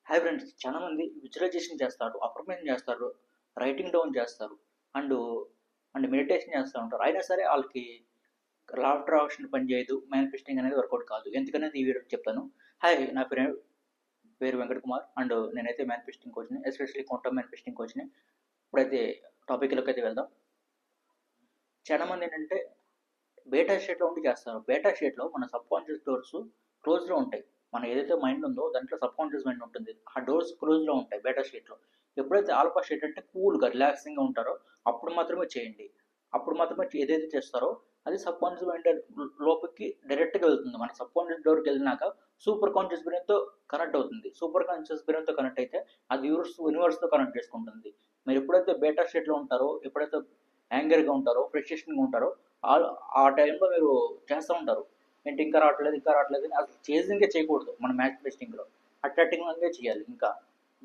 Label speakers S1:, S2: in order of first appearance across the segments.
S1: Hi friends, చాలా మంది visualisation చేస్తారు, అఫర్మేషన్ చేస్తారు, రైటింగ్ డౌన్ చేస్తారు, అండ్ అండ్ మెడిటేషన్ చేస్తూ ఉంటారు. అయినా సరే వాళ్ళకి లా ఆఫ్ అట్రాక్షన్ పని చేయదు, మేనిఫెస్టింగ్ అనేది వర్కౌట్ కాదు. ఎందుకనేది ఈ వీడియో చెప్తాను. హాయ్, నా పేరు వెంకట్ కుమార్, అండ్ నేనైతే మేనిఫెస్టింగ్ కోచ్ని, ఎస్పెషల్లీ క్వాంటమ్ మేనిఫెస్టింగ్ కోచ్ని. ఇప్పుడైతే టాపిక్లోకి అయితే వెళ్దాం. చాలా మంది ఏంటంటే బేటా షేట్లో ఉండి చేస్తారు. బేటా షేట్లో మన సబ్ కాన్షియస్ డోర్స్ క్లోజ్లో ఉంటాయి. మన ఏదైతే మైండ్ ఉందో దాంట్లో సబ్ కాన్షియస్ మైండ్ ఉంటుంది, ఆ డోర్స్ క్లోజ్లో ఉంటాయి బేటా షీట్లో. ఎప్పుడైతే ఆల్ఫా షీట్ అంటే కూల్గా రిలాక్సింగ్గా ఉంటారో అప్పుడు మాత్రమే చేయండి. అప్పుడు మాత్రమే ఏదైతే చేస్తారో అది సబ్ కాన్షియస్ మైండ్ లోపలికి డైరెక్ట్గా వెళ్తుంది. మన సబ్ కాన్షియస్ డోర్కి వెళ్ళినాక సూపర్ కాన్షియస్ బ్రెయిన్తో కనెక్ట్ అవుతుంది. సూపర్ కాన్షియస్ బ్రెయిన్తో కనెక్ట్ అయితే అది యూనివర్స్తో కనెక్ట్ చేసుకుంటుంది. మీరు ఎప్పుడైతే బేటా షీట్లో ఉంటారో, ఎప్పుడైతే యాంగర్గా ఉంటారో, ఫ్రస్ట్రేషన్గా ఉంటారో ఆ టైంలో మీరు చేస్తూ ఉంటారు. ఏంటి ఇంకా రావట్లేదు, ఇంకా రావట్లేదు అని అసలు చేసింగే చేయకూడదు. మన మ్యాచ్ టెస్టింగ్లో అట్రాక్టింగ్గా చేయాలి. ఇంకా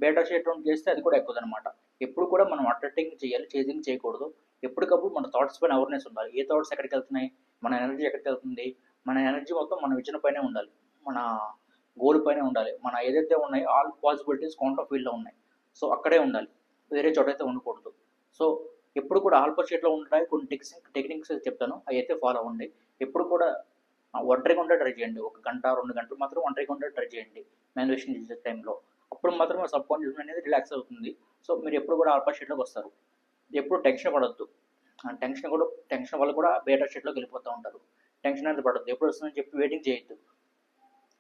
S1: బేటా షేట్ రౌండ్ చేస్తే అది కూడా ఎక్కువ అనమాట. ఎప్పుడు కూడా మనం అట్రాక్టింగ్ చేయాలి, చేసింగ్ చేయకూడదు. ఎప్పటికప్పుడు మన థాట్స్ పైన అవేర్నెస్ ఉండాలి. ఏ థాట్స్ ఎక్కడికి వెళ్తున్నాయి, మన ఎనర్జీ ఎక్కడికి వెళ్తుంది, మన ఎనర్జీ మొత్తం మన విజన్ పైనే ఉండాలి, మన గోల్ పైనే ఉండాలి. మన ఏదైతే ఉన్నాయో ఆల్ పాసిబిలిటీస్ కౌంట్ ఆఫ్ ఫీల్డ్లో ఉన్నాయి. సో అక్కడే ఉండాలి, వేరే చోట అయితే ఉండకూడదు. సో ఎప్పుడు కూడా ఆల్ఫా షేట్లో ఉండడానికి కొన్ని టెక్నిక్స్ చెప్తాను, అవి అయితే ఫాలో అవ్వండి. ఎప్పుడు కూడా ఒంటరిగా ఉంటే ట్రై చేయండి. 1 గంట 2 గంటలు మాత్రం ఒంటరిగా ఉంటే ట్రై చేయండి మేనిఫెస్టేషన్ చేసే టైంలో. అప్పుడు మాత్రం సబ్ కాన్షియస్ అనేది రిలాక్స్ అవుతుంది. సో మీరు ఎప్పుడు కూడా ఆల్ఫా షేట్లోకి వస్తారు. ఎప్పుడు టెన్షన్ పడొద్దు. టెన్షన్ వల్ల కూడా బేటా షేట్లోకి వెళ్ళిపోతూ ఉంటారు. టెన్షన్ అనేది పడద్దు. ఎప్పుడు వస్తుందని చెప్పి వెయిటింగ్ చేయొద్దు.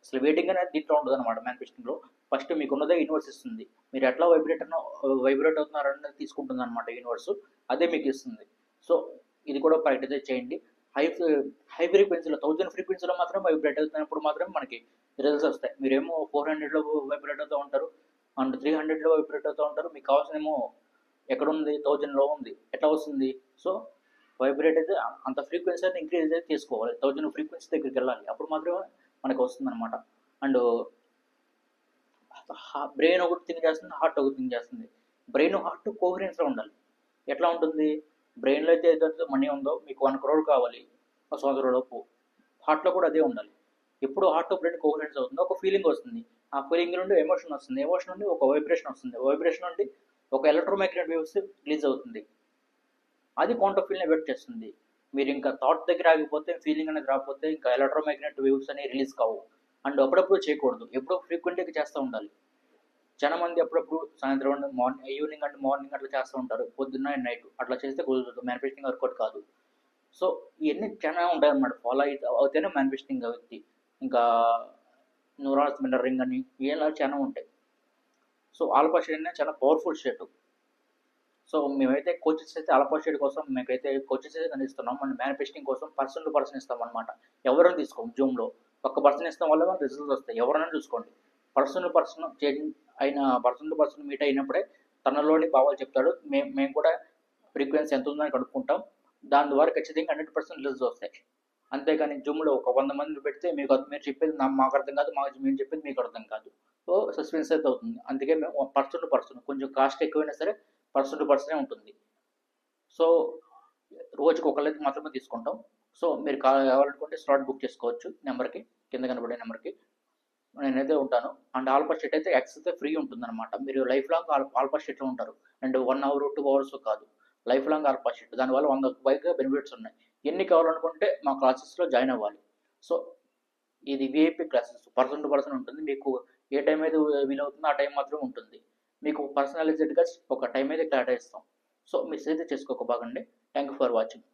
S1: అసలు వెయిటింగ్ అనేది దీంట్లో ఉండదు అనమాట. మేనిఫెస్టింగ్లో ఫస్ట్ మీకు ఉన్నదే యూనివర్స్ ఇస్తుంది. మీరు ఎట్లా వైబ్రేట్ అవుతున్నారని తీసుకుంటుంది అనమాట యూనివర్స్. అదే మీకు ఇస్తుంది. సో ఇది కూడా ప్రాక్టీస్ చేయండి. హై హై ఫ్రీక్వెన్సీలో 1000 ఫ్రీక్వెన్సీలో మాత్రం వైబ్రేట్ అవుతున్నప్పుడు మాత్రం మనకి రిజల్ట్స్ వస్తాయి. మీరేమో 400లో వైబ్రేట్ అవుతూ ఉంటారు, అండ్ 300లో వైబ్రేట్ అవుతూ ఉంటారు. మీకు కావాల్సినేమో ఎక్కడుంది, 1000లో ఉంది. ఎట్లా వస్తుంది? సో వైబ్రేట్ అయితే అంత ఫ్రీక్వెన్సీ అయితే ఇంక్రీజ్ అయితే తీసుకోవాలి. 1000 ఫ్రీక్వెన్సీ దగ్గరికి వెళ్ళాలి. అప్పుడు మాత్రమే మనకు వస్తుంది అనమాట. అండ్ బ్రెయిన్ ఒకటి థింక్ చేస్తుంది, హార్ట్ ఒకటి థింక్ చేస్తుంది. బ్రెయిన్ హార్ట్ కోహరెన్స్లో ఉండాలి. ఎట్లా ఉంటుంది? బ్రెయిన్లో అయితే ఏదైతే మనీ ఉందో, మీకు 1 crore కావాలి ఒక సంవత్సరంలోపు, హార్ట్లో కూడా అదే ఉండాలి. ఎప్పుడు హార్ట్ బ్రెయిన్ కోహరెన్స్ అవుతుందో ఒక ఫీలింగ్ వస్తుంది. ఆ ఫీలింగ్ నుండి ఎమోషన్ వస్తుంది. ఎమోషన్ నుండి ఒక వైబ్రేషన్ వస్తుంది. వైబ్రేషన్ నుండి ఒక ఎలక్ట్రోమాగ్నెటిక్ వేవ్స్ రిలీజ్ అవుతుంది. అది క్వాంటమ్ ఫీల్డ్ని ఎఫెక్ట్ చేస్తుంది. మీరు ఇంకా థాట్ దగ్గర ఆగిపోతే, ఫీలింగ్ అనేది రాకపోతే ఇంకా ఎలక్ట్రోమాగ్నెటిక్ వేవ్స్ అనేవి రిలీజ్ కావు. అండ్ అప్పుడప్పుడు చేయకూడదు, ఎప్పుడో ఫ్రీక్వెంట్గా చేస్తూ ఉండాలి. చాలా మంది అప్పుడప్పుడు సాయంత్రం ఈవినింగ్ అండ్ మార్నింగ్ అట్లా చేస్తూ ఉంటారు, పొద్దున్న నైట్ అట్లా చేస్తే కుదరదు. మేనిఫెస్టింగ్ వర్కౌట్ కాదు. సో ఇవన్నీ చాలా ఉంటాయి అన్నమాట. ఫాలో అవుతేనే మేనిఫెస్టింగ్ అవుతుంది. ఇంకా న్యూరాన్స్ మిర్రరింగ్ అని ఇలా చాలా ఉంటాయి. సో ఆల్ఫా షేడ్ అనేది చాలా పవర్ఫుల్ షేట్. సో మేమైతే కోచెస్ అయితే ఆల్ఫా షేడ్ కోసం మేమైతే కోచెస్ అయితే అందిస్తున్నాం. మన మేనిఫెస్టింగ్ కోసం పర్సన్ టు పర్సన్ ఇస్తాం అనమాట. ఎవరైనా తీసుకోం. జూమ్లో ఒక పర్సన్ ఇస్తాం వల్ల రిజల్ట్స్ వస్తాయి. ఎవరైనా చూసుకోండి. పర్సన్ టు పర్సన్ అయిన పర్సన్ టు పర్సన్ మీట్ అయినప్పుడే తనలోని భావాలు చెప్తాడు. మేము కూడా ఫ్రీక్వెన్సీ ఎంత ఉందని కనుక్కుంటాం. దాని ద్వారా ఖచ్చితంగా 100% రిజల్ట్స్ వస్తాయి. అంతేగాని జూమ్లో ఒక 100 మంది పెడితే మీరు చెప్పేది మాకు అర్థం కాదు, మేము చెప్పేది మీకు అర్థం కాదు. సో సస్పెన్స్ అయితే అవుతుంది. అందుకే మేము పర్సన్ టు పర్సన్, కొంచెం కాస్ట్ ఎక్కువైనా సరే పర్సన్ టు పర్సనే ఉంటుంది. సో రోజుకి ఒకళ్ళకి మాత్రమే తీసుకుంటాం. సో మీరు కావాలనుకుంటే స్లాట్ బుక్ చేసుకోవచ్చు నెంబర్కి, కింద కనబడే నెంబర్కి. నేనైతే ఉంటాను. అండ్ ఆల్ఫా షీట్ అయితే యాక్సెస్ అయితే ఫ్రీ ఉంటుందన్నమాట. మీరు లైఫ్ లాంగ్ ఆల్ఫా షీట్లో ఉంటారు. అండ్ 1 hour 2 hours కాదు, లైఫ్ లాంగ్ ఆల్ఫా షీట్. దానివల్ల 100 పైగా బెనిఫిట్స్ ఉన్నాయి. ఎన్ని కావాలనుకుంటే మా క్లాసెస్లో జాయిన్ అవ్వాలి. సో ఇది VIP classes, person to person ఉంటుంది. మీకు ఏ టైం అయితే వీలవుతుందో ఆ టైం మాత్రమే ఉంటుంది. మీకు పర్సనలైజ్డ్గా ఒక టైం అయితే కేటాయిస్తాం. సో మిస్ అయితే చేసుకోక బాగండి. Thank you for watching.